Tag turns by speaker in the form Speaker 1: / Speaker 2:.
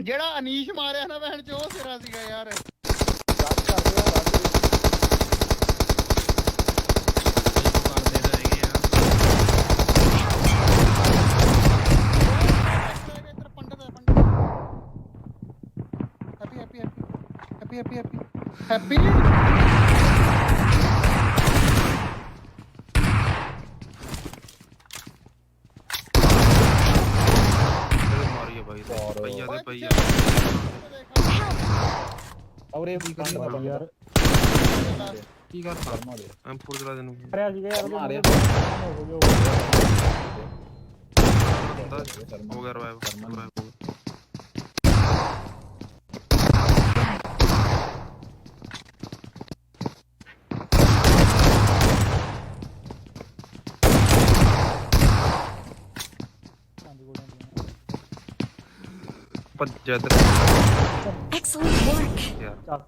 Speaker 1: ਜਿਹੜਾ ਅਨੀਸ਼ ਮਾਰਿਆ ਨਾ ਭੈਣ ਚ ਉਹ ਸਿਰਾ ਸੀਗਾ ਯਾਰ। ਹੈਪੀ
Speaker 2: ਮਾਰੀ ਭਾਈ ਪਈਆ ਤੇ ਪਈਆ
Speaker 3: ਔਰ ਇਹ ਬੰਦ ਯਾਰ
Speaker 2: ਕੀ ਕਰਦਾ M4 ਚਲਾ ਦੇਨੂੰ
Speaker 3: ਕਰਿਆ ਸੀਗਾ ਯਾਰ ਮਾਰੇ
Speaker 2: ਹੋ ਗਿਆ ਰਿਵਾਈਵ ਭੱਜਿਆ ਤੇ
Speaker 4: Excellent work.
Speaker 2: ਯਾਰ